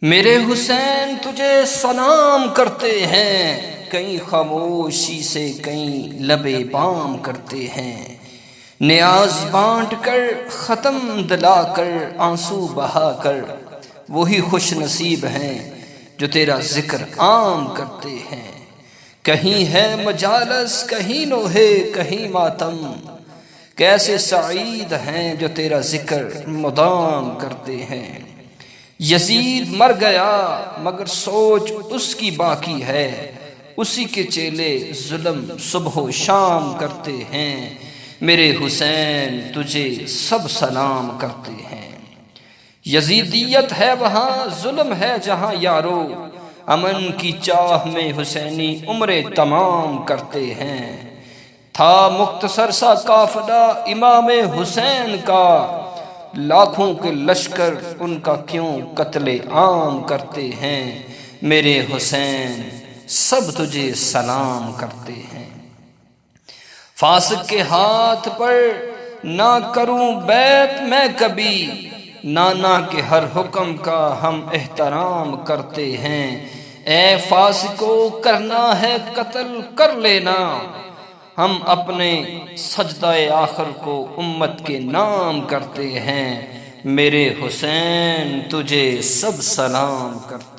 میرے حسین تجھے سلام کرتے ہیں، کئی خاموشی سے کئی لبے بام کرتے ہیں، نیاز بانٹ کر ختم دلا کر آنسو بہا کر وہی خوش نصیب ہیں جو تیرا ذکر عام کرتے ہیں۔ کہیں ہے مجالس کہیں نوحے کہیں ماتم، کیسے سعید ہیں جو تیرا ذکر مدام کرتے ہیں۔ یزید مر گیا مگر سوچ اس کی باقی ہے، اسی کے چیلے ظلم صبح و شام کرتے ہیں۔ میرے حسین تجھے سب سلام کرتے ہیں۔ یزیدیت ہے وہاں ظلم ہے جہاں یارو، امن کی چاہ میں حسینی عمریں تمام کرتے ہیں۔ تھا مختصر سا قافلہ امام حسین کا، لاکھوں کے لشکر ان کا کیوں قتل عام کرتے ہیں۔ میرے حسین سب تجھے سلام کرتے ہیں۔ فاسق کے ہاتھ پر نہ کروں بیعت میں کبھی، نانا کے ہر حکم کا ہم احترام کرتے ہیں۔ اے فاسقو کرنا ہے قتل کر لینا، ہم اپنے سجدہ آخر کو امت کے نام کرتے ہیں۔ میرے حسین تجھے سب سلام کرتے ہیں۔